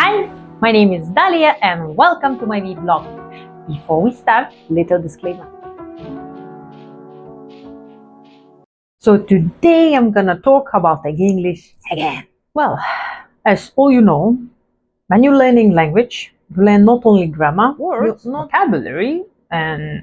Hi, my name is Dalia and welcome to my vlog. Before we start, little disclaimer. So today I'm gonna talk about English again. Well, as all you know, when you're learning language, you learn not only grammar, words, vocabulary, and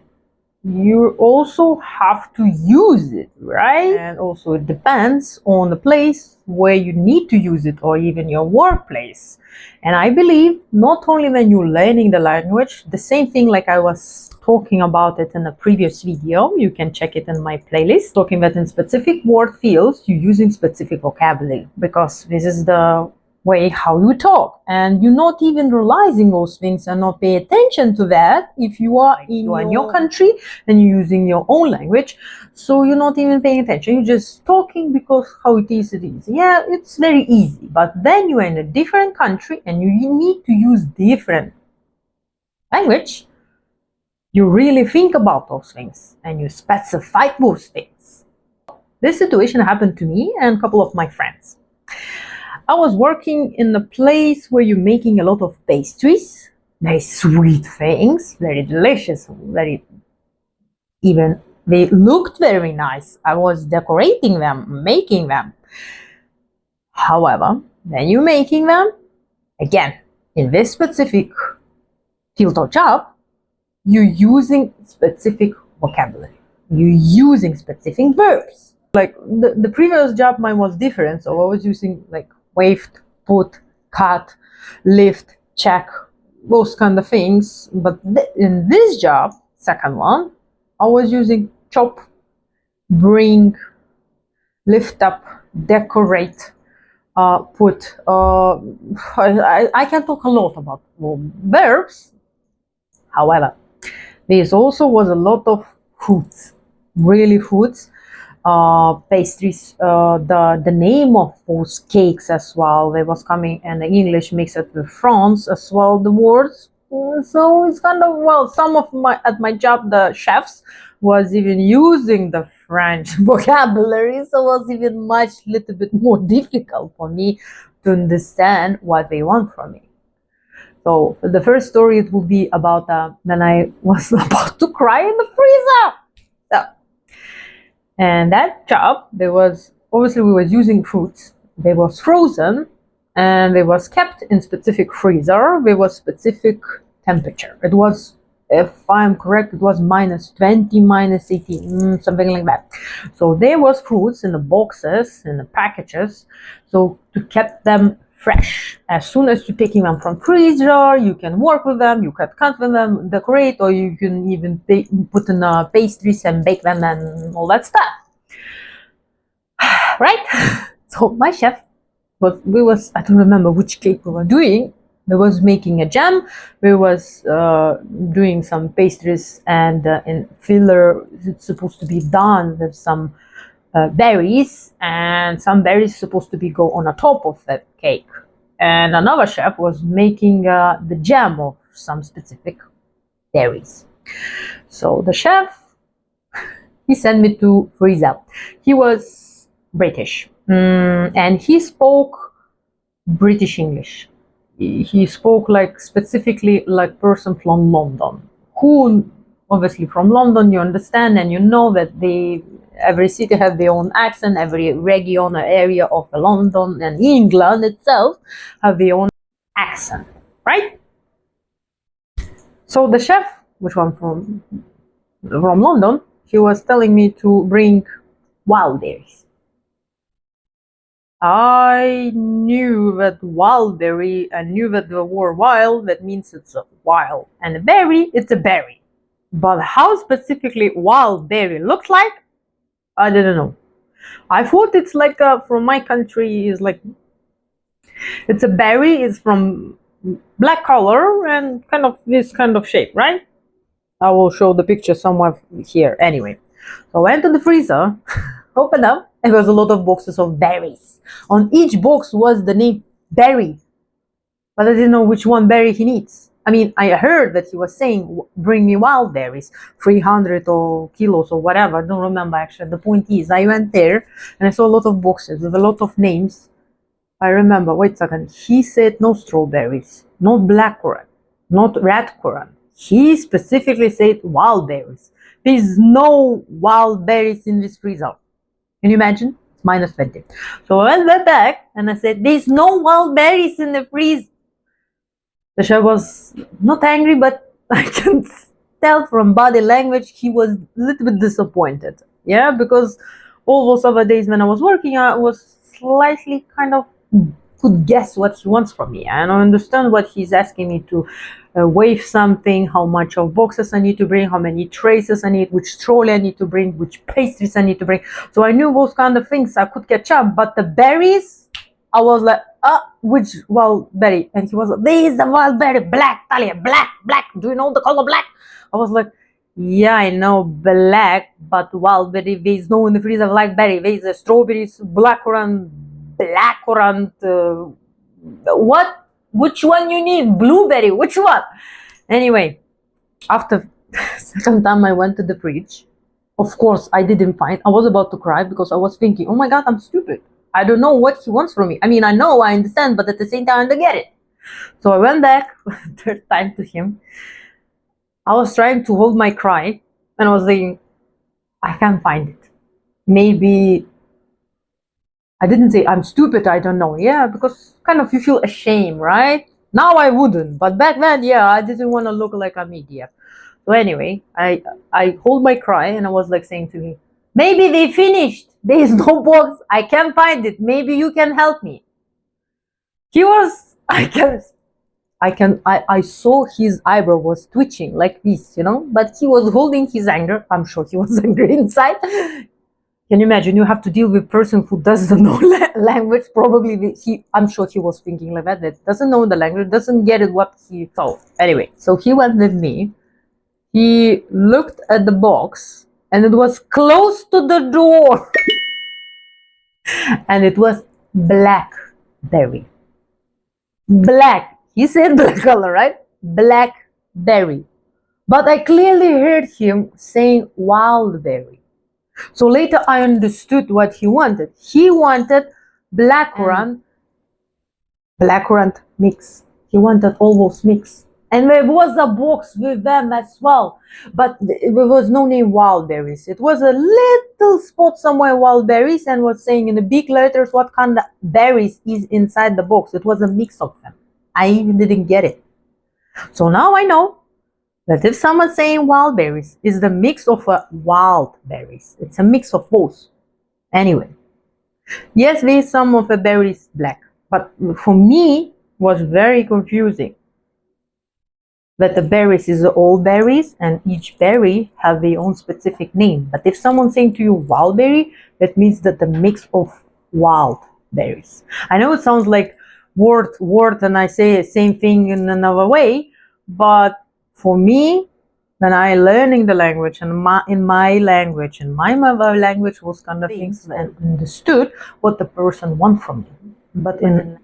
you also have to use it, right? And also it depends on the place where you need to use it, or even your workplace. And I believe not only when you're learning the language, the same thing like I was talking about it in a previous video, you can check it in my playlist, talking that in specific word fields you're using specific vocabulary, because this is the way how you talk, and you're not even realizing those things and not pay attention to that if you are in your country and you're using your own language. So you're not even paying attention, you're just talking because how it is, yeah, it's very easy. But then you're in a different country and you need to use different language. You really think about those things and you specify those things. This situation happened to me and a couple of my friends. I was working in a place where you're making a lot of pastries, very sweet things, very delicious, they looked very nice. I was decorating them, making them. However, when you're making them, again, in this specific field of job, you're using specific vocabulary. You're using specific verbs. Like the previous job, mine was different, so I was using like waved, put, cut, lift, check, those kind of things. But in this job, second one, I was using chop, bring, lift up, decorate, put. I can talk a lot about verbs. However, there also was a lot of foods, really foods. Pastries, the name of those cakes as well, they was coming, and the English mixed it with France as well, the words. So it's kind of, well, some of at my job, the chefs was even using the French vocabulary, so it was even little bit more difficult for me to understand what they want from me. So the first story, it will be about when I was about to cry in the freezer. So, and that job, there was, obviously we was using fruits. They was frozen and they was kept in specific freezer. There was specific temperature. It was, if I'm correct, it was -20, -18, something like that. So there was fruits in the boxes, in the packages, so to keep them fresh. As soon as you're taking them from freezer, you can work with them, you can cut with them, decorate, or you can even put in pastries and bake them and all that stuff. Right? So my chef I don't remember which cake we were doing. We was making a jam, we was doing some pastries, and in filler it's supposed to be done with some berries, and some berries supposed to be go on the top of that cake. And another chef was making the jam of some specific berries. So the chef, he sent me to freezer. He was British, and he spoke British English. He spoke like specifically like person from London, who obviously from London, you understand and you know that every city has their own accent, every region or area of London and England itself have their own accent, right? So the chef, which one from London, he was telling me to bring wild berries. I knew that wild berry, I knew that the word wild, that means it's a wild, and a berry, it's a berry. But how specifically wild berry looks like, I didn't know. I thought it's like from my country is like, it's a berry, it's from black color and kind of this kind of shape, right? I will show the picture somewhere here. Anyway, so I went to the freezer, opened up, and there was a lot of boxes of berries. On each box was the name berry, but I didn't know which one berry he needs. I mean, I heard that he was saying, bring me wild berries, 300 or kilos or whatever. I don't remember actually. The point is, I went there and I saw a lot of boxes with a lot of names. I remember, wait a second, he said no strawberries, not blackcurrant, not red currant. He specifically said wild berries. There's no wild berries in this freezer. Can you imagine? It's minus 20. So I went back and I said, there's no wild berries in the freezer. The chef was not angry, but I can tell from body language he was a little bit disappointed. Yeah, because all those other days when I was working, I was slightly kind of could guess what he wants from me, and I understand what he's asking me to weigh something, how much of boxes I need to bring, how many traces I need, which trolley I need to bring, which pastries I need to bring. So I knew those kind of things I could catch up, but the berries, I was like, which wild berry? And he was like, this is the wild berry, black, Dalia, black, black. Do you know the color black? I was like, yeah, I know black, but wild berry, there's no in the freezer like berry. There's a strawberries, blackcurrant, what? Which one you need? Blueberry, which one? Anyway, after second time I went to the fridge. Of course, I didn't find. I was about to cry because I was thinking, oh my God, I'm stupid. I don't know what he wants from me. I mean, I know, I understand, but at the same time, I don't get it. So I went back third time to him. I was trying to hold my cry, and I was thinking, I can't find it. Maybe I didn't say I'm stupid, I don't know. Yeah, because kind of you feel ashamed, right? Now I wouldn't, but back then, yeah, I didn't want to look like an idiot. So anyway, I hold my cry and I was like saying to him, maybe they finished. There is no box. I can't find it. Maybe you can help me. He was, I saw his eyebrow was twitching like this, you know, but he was holding his anger. I'm sure he was angry inside. Can you imagine? You have to deal with a person who doesn't know language. Probably I'm sure he was thinking like that doesn't know the language, doesn't get it what he thought. Anyway, so he went with me. He looked at the box and it was close to the door. And it was blackberry. Black. He said black color, right? Blackberry. But I clearly heard him saying wildberry. So later I understood what he wanted. He wanted blackcurrant mix. He wanted all those mix. And there was a box with them as well. But there was no name wild berries. It was a little spot somewhere wild berries and was saying in the big letters what kind of berries is inside the box. It was a mix of them. I even didn't get it. So now I know that if someone's saying wild berries, it's the mix of wild berries. It's a mix of both. Anyway, yes, there is some of the berries black, but for me was very confusing. That the berries is all berries and each berry have their own specific name. But if someone's saying to you wild berry, that means that the mix of wild berries. I know it sounds like word, and I say the same thing in another way, but for me, when I learning the language and in my language and my mother language was kind of things and understood what the person want from me. But in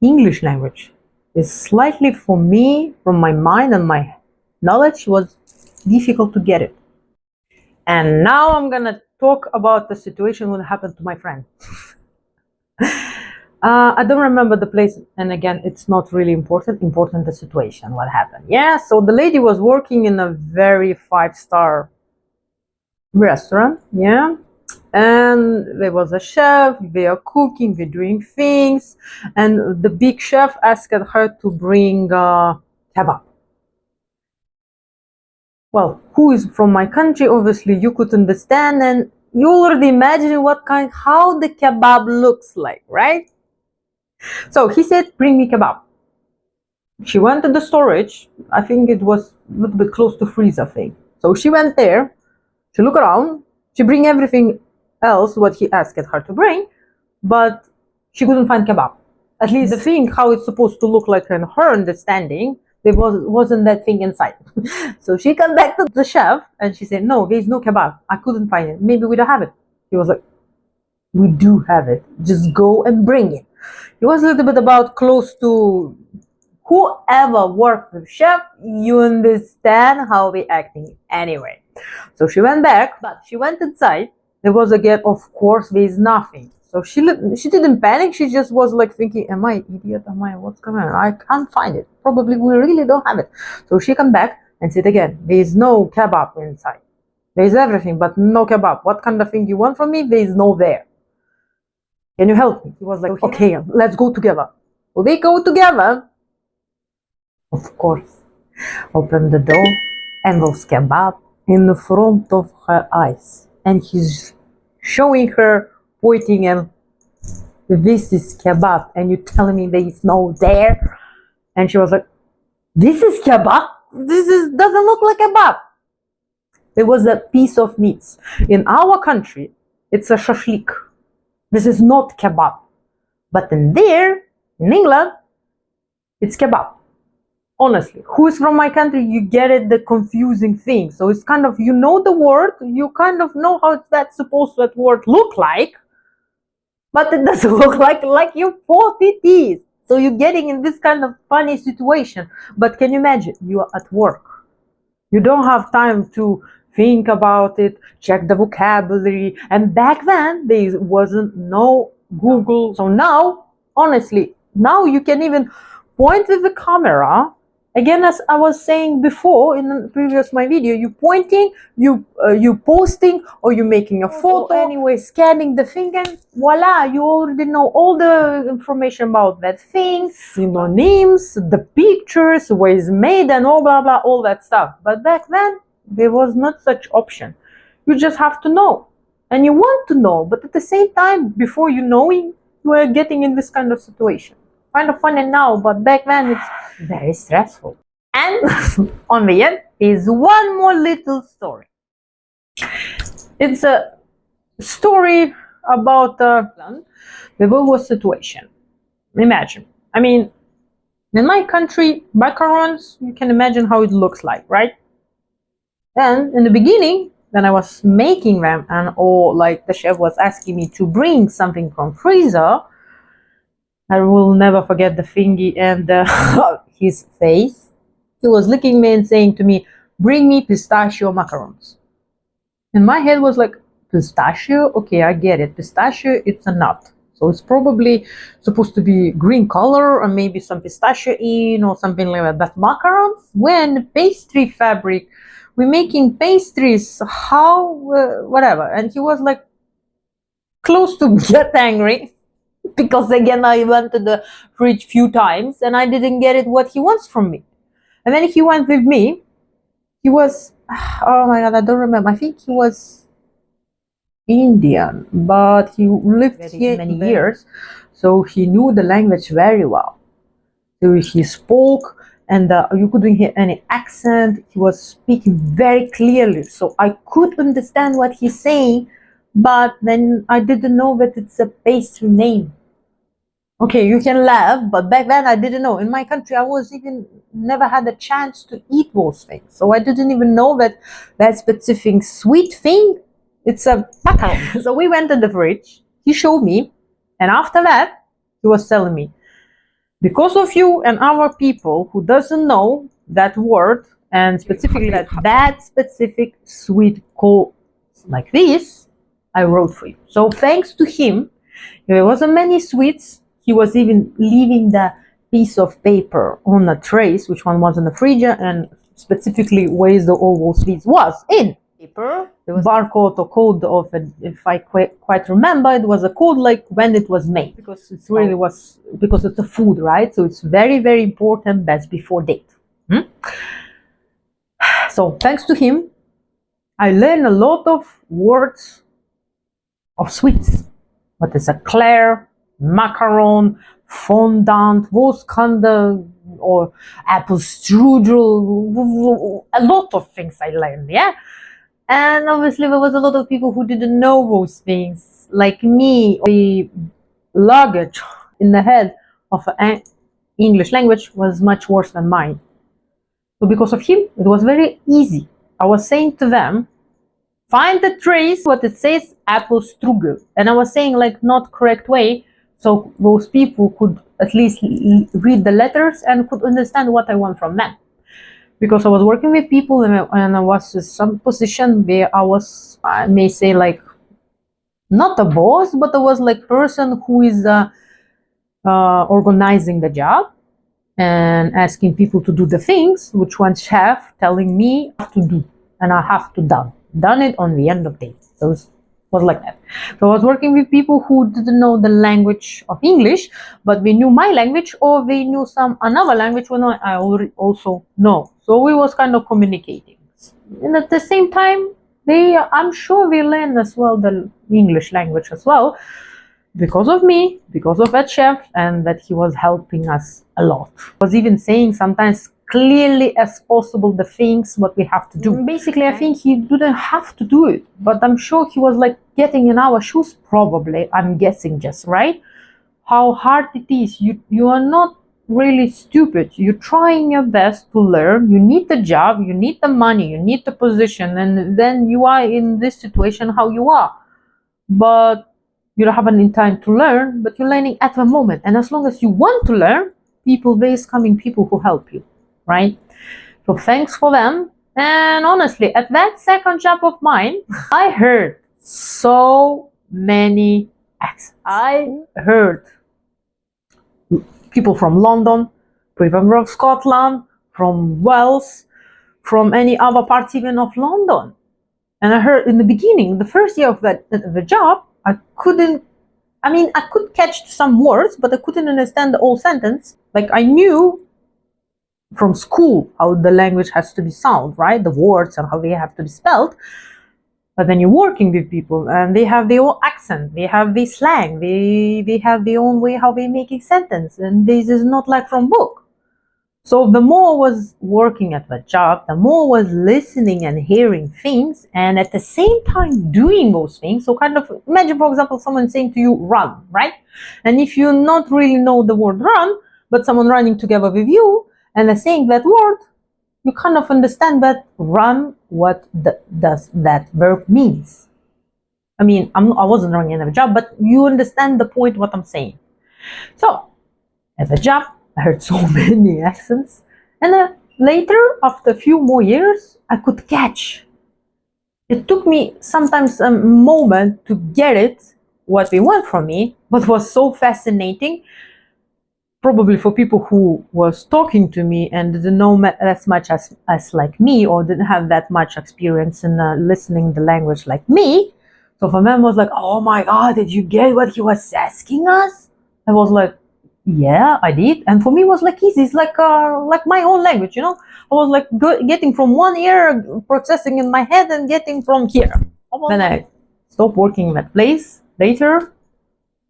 English language, it's slightly for me, from my mind and my knowledge, was difficult to get it. And now I'm gonna talk about the situation what happened to my friend. I don't remember the place, and again, it's not really important the situation, what happened. Yeah, so the lady was working in a very 5-star restaurant, yeah, and there was a chef, they are cooking, they're doing things, and the big chef asked her to bring kebab. Well, who is from my country, obviously you could understand, and you already imagine how the kebab looks like, right? So he said, bring me kebab. She went to the storage. I think it was a little bit close to freezer thing. So she went there. She looked around. She bring everything else what he asked her to bring, but she couldn't find kebab. At least the thing how it's supposed to look like in her understanding, there wasn't that thing inside. So she contacted the chef and she said, no, there's no kebab. I couldn't find it. Maybe we don't have it. He was like, we do have it. Just go and bring it. It was a little bit about close to whoever worked with chef, you understand how they acting anyway. So she went back, but she went inside. There was again, of course, there is nothing. So she didn't panic. She just was like thinking, am I idiot? Am I, what's going on? I can't find it. Probably we really don't have it. So she come back and said again, there is no kebab inside. There is everything, but no kebab. What kind of thing you want from me? There is no there. Can you help me? He was like, okay, let's go together. So they go together. Of course, open the door and those kebab in the front of her eyes. And he's showing her, pointing, and this is kebab. And you're telling me there is no there? And she was like, this is kebab? Doesn't look like kebab. It was a piece of meat. In our country, it's a shashlik. This is not kebab. But in there, in England, it's kebab. Honestly, who is from my country, you get it, the confusing thing. So it's kind of, you know the word, you kind of know how that's supposed to, that word look like, but it doesn't look like you thought it is. So you're getting in this kind of funny situation. But can you imagine, you are at work. You don't have time to think about it, check the vocabulary. And back then, there wasn't no Google. So now, honestly, now you can even point with the camera. Again, as I was saying before in the previous my video, you pointing, you posting, or you making a photo, anyway, scanning the thing, and voila, you already know all the information about that thing, synonyms, the pictures, where it's made, and all blah blah, all that stuff. But back then, there was not such option. You just have to know, and you want to know, but at the same time, before you knowing, you are getting in this kind of situation. Kind of funny now, but back then it's very stressful. And on the end is one more little story. It's a story about the World War situation. Imagine, I mean, in my country, macarons, you can imagine how it looks like, right? And in the beginning, when I was making them, and like the chef was asking me to bring something from freezer, I will never forget the thingy and his face. He was looking at me and saying to me, bring me pistachio macarons. And my head was like, pistachio? Okay, I get it. Pistachio, it's a nut. So it's probably supposed to be green color, or maybe some pistachio in or something like that. But macarons, when pastry fabric, we're making pastries, how, whatever. And he was like, close to get angry. Because again, I went to the fridge few times and I didn't get it what he wants from me. And then he went with me. He was, oh my God, I don't remember. I think he was Indian, but he lived here many years. So he knew the language very well. So he spoke and you couldn't hear any accent. He was speaking very clearly. So I could understand what he's saying, but then I didn't know that it's a pastry name. Okay, you can laugh, but back then I didn't know. In my country, I was even never had a chance to eat those things. So I didn't even know that that specific sweet thing, it's a macaron. So we went to the fridge, he showed me, and after that, he was telling me, because of you and our people who doesn't know that word, and specifically that specific sweet called like this, I wrote for you. So thanks to him, there wasn't many sweets. He was even leaving the piece of paper on the trays, which one was in the fridge, and specifically where the all those sweets was in paper. There was barcode or code of it, if I quite remember, it was a code like when it was made, because it really was, because it's a food, right? So it's very, very important, that's before date. So thanks to him, I learned a lot of words of sweets. What is eclair, macaron, fondant, those kind of, or apple strudel, a lot of things I learned, yeah? And obviously there was a lot of people who didn't know those things, like me. The luggage in the head of an English language was much worse than mine. So because of him, it was very easy. I was saying to them, find the trace, what it says, apple strudel. And I was saying like not correct way, so those people could at least read the letters and could understand what I want from them. Because I was working with people and I was in some position where I was, I may say like not a boss, but I was like person who is organizing the job and asking people to do the things which one chef telling me I have to do, and I have to done it on the end of the day. So it was like that. So I was working with people who didn't know the language of English, but they knew my language, or they knew some another language when I already also know. So we was kind of communicating, and at the same time I'm sure they learned as well the English language as well, because of me, because of that chef, and that he was helping us a lot. I was even saying sometimes clearly as possible the things what we have to do. Basically, I think he didn't have to do it, but I'm sure he was like getting in our shoes, probably, I'm guessing, just right? How hard it is. You are not really stupid. You're trying your best to learn. You need the job, you need the money, you need the position, and then you are in this situation how you are. But you don't have any time to learn, but you're learning at the moment. And as long as you want to learn, there's coming people who help you, right? So thanks for them. And honestly, at that second job of mine, I heard so many accents. I heard people from London, people from Scotland, from Wales, from any other parts even of London. And I heard in the beginning, the first year of the job, I could catch some words, but I couldn't understand the whole sentence. Like I knew from school how the language has to be sound, right? The words and how they have to be spelled. But then you're working with people and they have their own accent, they have their slang, they have their own way how they make a sentence. And this is not like from book. So the more I was working at the job, the more I was listening and hearing things, and at the same time doing those things. So kind of imagine, for example, someone saying to you, run, right? And if you not really know the word run, but someone running together with you and they're saying that word, you kind of understand that run, what does that verb means. I mean, I wasn't running in a job, but you understand the point what I'm saying. So at the job, I heard so many accents, and then later, after a few more years, I could catch. It took me sometimes a moment to get it, what they want from me, but was so fascinating, probably for people who was talking to me and didn't know as much as like me, or didn't have that much experience in listening the language like me. So for them, it was like, oh my God, did you get what he was asking us? I was like, yeah, I did. And for me, it was like easy. It's like my own language, you know. I was like getting from one ear, processing in my head, and getting from here. Then I stopped working in that place. Later,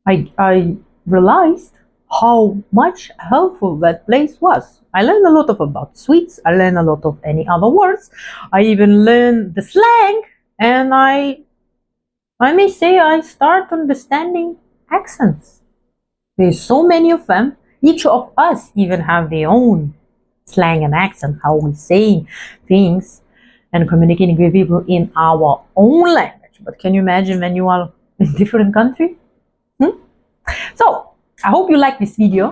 I realized how much helpful that place was. I learned a lot about sweets. I learned a lot of any other words. I even learned the slang, and I may say I start understanding accents. There's so many of them. Each of us even have their own slang and accent, how we say things and communicating with people in our own language. But can you imagine when you are in a different country? So, I hope you liked this video.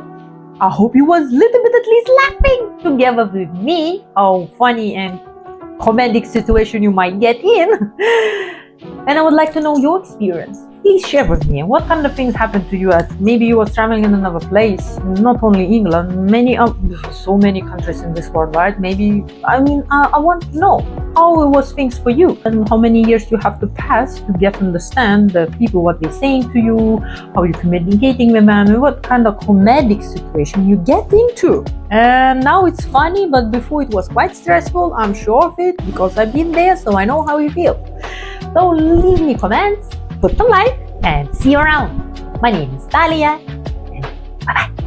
I hope you was little bit at least laughing together with me. How funny and comedic situation you might get in. And I would like to know your experience. Please share with me what kind of things happened to you maybe you were traveling in another place, not only England, so many countries in this world, right? I want to know how it was things for you and how many years you have to pass to get to understand the people, what they're saying to you, how you're communicating with them, and what kind of comedic situation you get into. And now it's funny, but before it was quite stressful, I'm sure of it, because I've been there, so I know how you feel. So leave me comments, put a like, and see you around. My name is Dalia, and bye-bye.